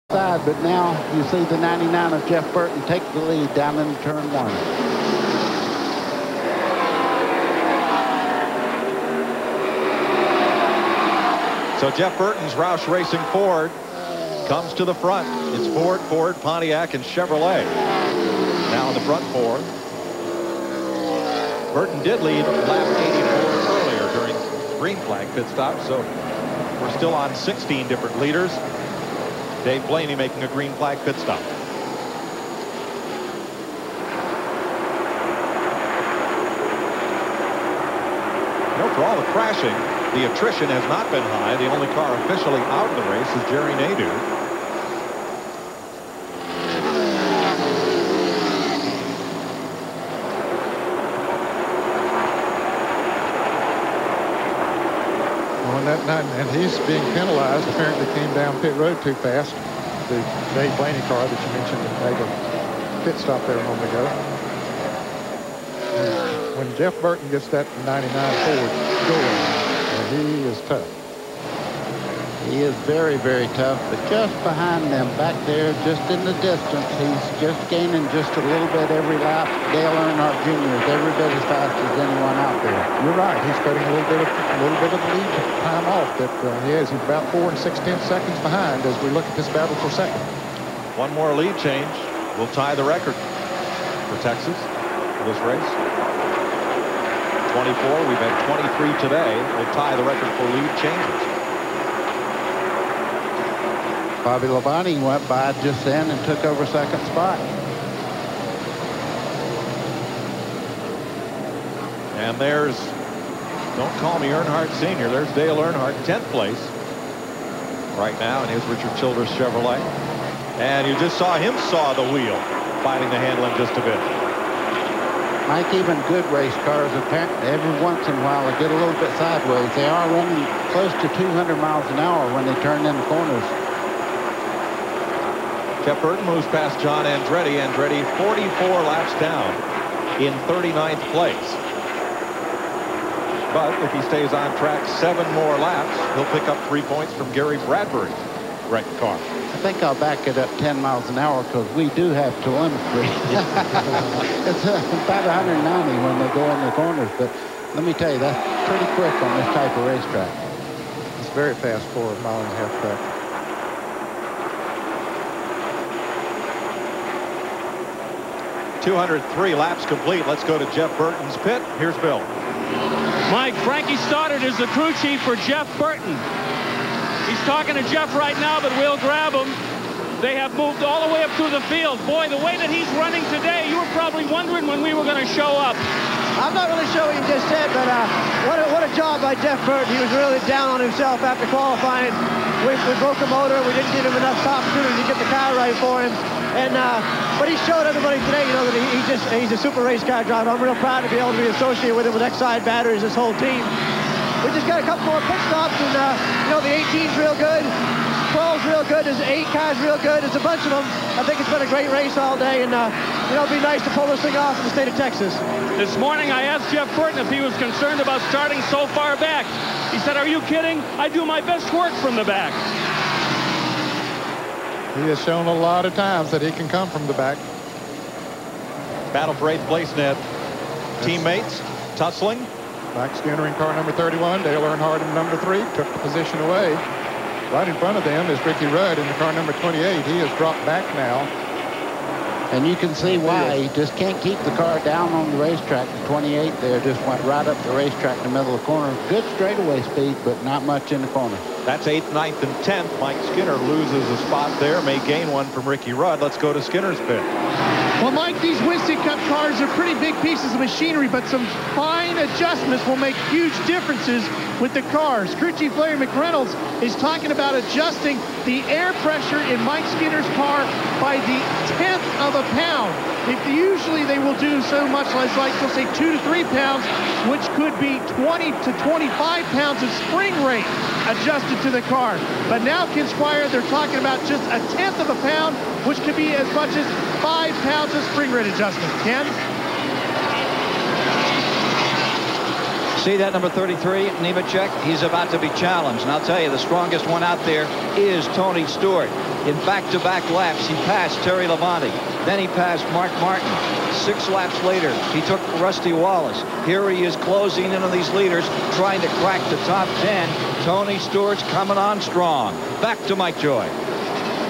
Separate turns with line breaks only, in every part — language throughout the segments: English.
Side, but now you see the 99 of Jeff Burton take the lead down into turn 1.
So Jeff Burton's Roush Racing Ford comes to the front. It's Ford, Pontiac, and Chevrolet now in the front 4. Burton did lead lap 84 earlier during green flag pit stop, so we're still on 16 different leaders. Dave Blaney making a green flag pit stop. You know, for all the crashing, the attrition has not been high. The only car officially out of the race is Jerry Nadeau.
And he's being penalized. Apparently came down pit road too fast. The Dave Blaney car that you mentioned that made a pit stop there a moment ago. When Jeff Burton gets that 99 Ford going, he is tough.
He is very, very tough, but just behind them back there, just in the distance, he's just gaining just a little bit every lap. Dale Earnhardt Jr. is every bit as fast as anyone out there.
You're right. He's cutting a little bit of lead time off that he has. He's about 4 6/10 seconds behind as we look at this battle for second.
One more lead change will tie the record for Texas for this race. 24. We've had 23 today. Will tie the record for lead changes.
Bobby Labonte went by just then and took over second spot.
And there's, don't call me Earnhardt Sr., there's Dale Earnhardt, 10th place right now in his Richard Childress Chevrolet. And you just saw him saw the wheel, fighting to handle him just a bit.
Mike, even good race cars, apparently every once in a while they get a little bit sideways. They are running close to 200 miles an hour when they turn in the corners.
Jeff Burton moves past John Andretti. Andretti 44 laps down in 39th place. But if he stays on track 7 more laps, he'll pick up 3 points from Gary Bradbury's wrecked car.
I think I'll back it up 10 miles an hour because we do have telemetry. It's about 190 when they go in the corners, but let me tell you, that's pretty quick on this type of racetrack.
It's very fast for a mile-and-a-half track.
203 laps complete. Let's go to Jeff Burton's pit. Here's Bill.
Mike, Frankie Stoddard is the crew chief for Jeff Burton. He's talking to Jeff right now, but we'll grab him. They have moved all the way up through the field. Boy, the way that he's running today, you were probably wondering when we were going to show up.
I'm not really sure what you just said, but what a job by Jeff Burton. He was really down on himself after qualifying. We broke the motor. We didn't give him enough opportunity to get the car right for him. And but he showed everybody today, you know, that he's a super race car driver. I'm real proud to be able to be associated with him with Exide Batteries, this whole team. We just got a couple more pit stops, and you know, the 18's real good, 12's real good, there's 8 cars real good, there's a bunch of them. I think it's been a great race all day, and you know, it'd be nice to pull this thing off in the state of Texas.
This morning I asked Jeff Burton if he was concerned about starting so far back. He said, "Are you kidding? I do my best work from the back."
He has shown a lot of times that he can come from the back.
Battle for 8th place, Ned. Teammates tussling.
Mike Skinner in car number 31. Dale Earnhardt in number 3 took the position away. Right in front of them is Ricky Rudd in the car number 28. He has dropped back now.
And you can see why. He just can't keep the car down on the racetrack. The 28 there just went right up the racetrack in the middle of the corner. Good straightaway speed, but not much in the corner.
That's 8th, 9th, and 10th. Mike Skinner loses a spot there. May gain one from Ricky Rudd. Let's go to Skinner's pit.
Well, Mike, these Winston Cup cars are pretty big pieces of machinery, but some fine adjustments will make huge differences with the cars. Crew Chief Larry McReynolds is talking about adjusting the air pressure in Mike Skinner's car by the 10th of a pound. Usually they will do so much less, like they'll say 2 to 3 pounds, which could be 20 to 25 pounds of spring rate adjusted to the car. But now, Ken Squire, they're talking about just a 10th of a pound, which could be as much as 5 pounds of spring rate adjustment. Ken?
see that number 33, Nemechek? He's about to be challenged. And I'll tell you, the strongest one out there is Tony Stewart. In back-to-back laps, he passed Terry Labonte. Then he passed Mark Martin. 6 laps later, he took Rusty Wallace. Here he is closing in on these leaders, trying to crack the top 10. Tony Stewart's coming on strong. Back to Mike Joy.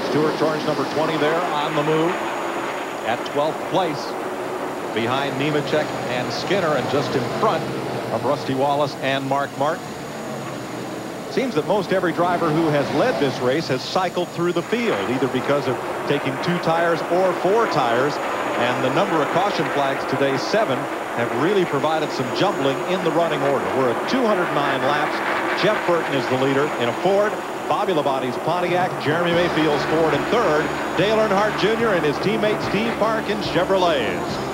Stewart charge number 20 there on the move at 12th place behind Nemechek and Skinner, and just in front of Rusty Wallace and Mark Martin. Seems that most every driver who has led this race has cycled through the field, either because of taking 2 tires or 4 tires. And the number of caution flags today, 7, have really provided some jumbling in the running order. We're at 209 laps. Jeff Burton is the leader in a Ford. Bobby Labonte's Pontiac. Jeremy Mayfield's Ford in third. Dale Earnhardt Jr. and his teammate Steve Park in Chevrolets.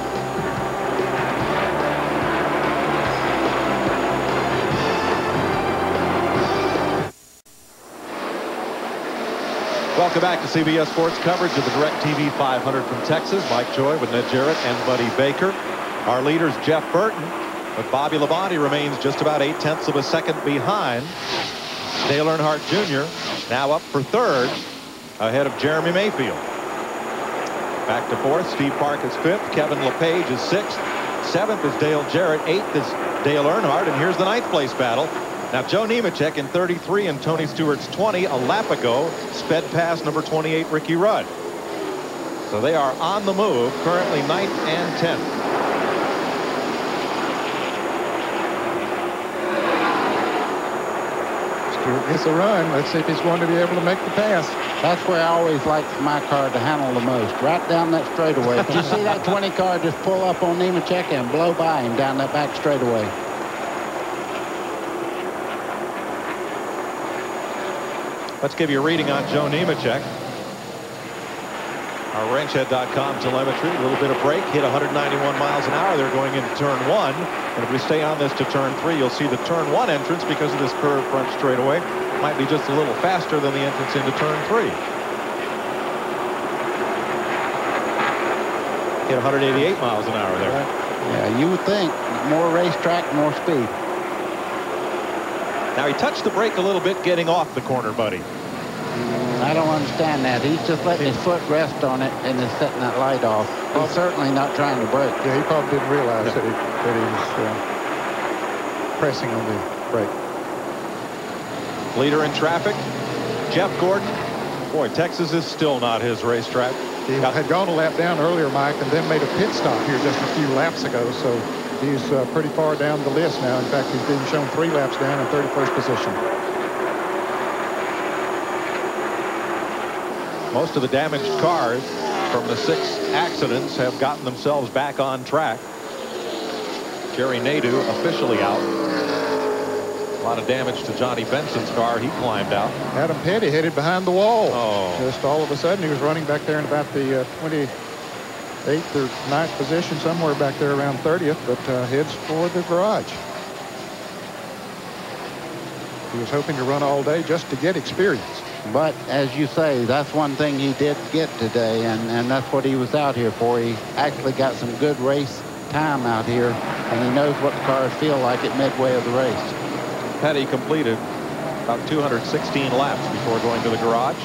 Welcome back to CBS Sports coverage of the DirecTV 500 from Texas. Mike Joy with Ned Jarrett and Buddy Baker. Our leader's Jeff Burton, but Bobby Labonte remains just about 0.8 of a second behind. Dale Earnhardt Jr. now up for third, ahead of Jeremy Mayfield. Back to fourth. Steve Park is fifth. Kevin LePage is sixth. Seventh is Dale Jarrett. Eighth is Dale Earnhardt. And here's the ninth place battle. Now, Joe Nemechek in 33 and Tony Stewart's 20 a lap ago sped past number 28 Ricky Rudd. So they are on the move, currently 9th and 10th.
Stewart gets a run. Let's see if he's going to be able to make the pass.
That's where I always like my car to handle the most, right down that straightaway. Did you see that 20 car just pull up on Nemechek and blow by him down that back straightaway?
Let's give you a reading on Joe Nemechek. Our wrenchhead.com telemetry, a little bit of brake, hit 191 miles an hour. They're going into turn 1. And if we stay on this to turn 3, you'll see the turn 1 entrance, because of this curved front straightaway, might be just a little faster than the entrance into turn 3. Hit 188 miles an hour there.
Yeah, you would think more racetrack, more speed.
Now he touched the brake a little bit getting off the corner, Buddy.
I don't understand that. He's just letting his foot rest on it and is setting that light off. He's certainly not trying to brake.
Yeah, he probably didn't realize that he was pressing on the brake.
Leader in traffic, Jeff Gordon. Boy, Texas is still not his racetrack.
He had gone a lap down earlier, Mike, and then made a pit stop here just a few laps ago. So he's pretty far down the list now. In fact, he's being shown 3 laps down in 31st position.
Most of the damaged cars from the 6 accidents have gotten themselves back on track. Jerry Nadeau officially out. A lot of damage to Johnny Benson's car. He climbed out.
Adam Petty headed behind the wall.
Oh.
Just all of a sudden, he was running back there in about the 28th or 9th position, somewhere back there around 30th, but heads for the garage. He was hoping to run all day just to get experience.
But as you say, that's one thing he did get today, and that's what he was out here for. He actually got some good race time out here, and he knows what the cars feel like at midway of the race.
Petty completed about 216 laps before going to the garage.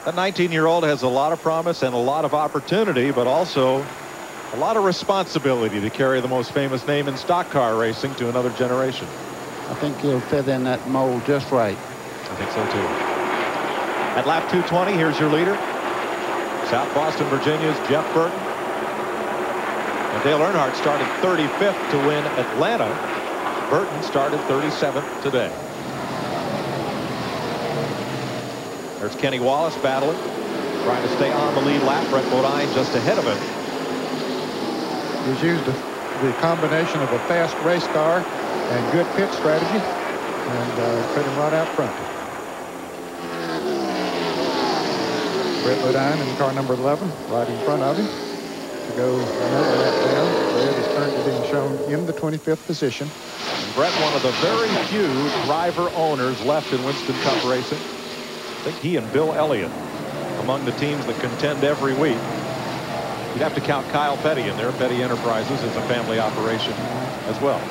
That 19-year-old has a lot of promise and a lot of opportunity, but also a lot of responsibility to carry the most famous name in stock car racing to another generation.
I think he'll fit in that mold just right.
I think so too. At lap 220, here's your leader. South Boston, Virginia's Jeff Burton. And Dale Earnhardt started 35th to win Atlanta. Burton started 37th today. There's Kenny Wallace battling, trying to stay on the lead lap. Brett Bodine just ahead of him.
He's used the combination of a fast race car and good pit strategy, and put him right out front. Brett Bodine in car number 11, right in front of him. To go another lap down. Brett is currently being shown in the 25th position.
And Brett, one of the very few driver owners left in Winston Cup racing. I think he and Bill Elliott among the teams that contend every week. You'd have to count Kyle Petty in there. Petty Enterprises is a family operation as well.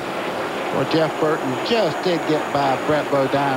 Well, Jeff Burton just did get by Brett Bodine.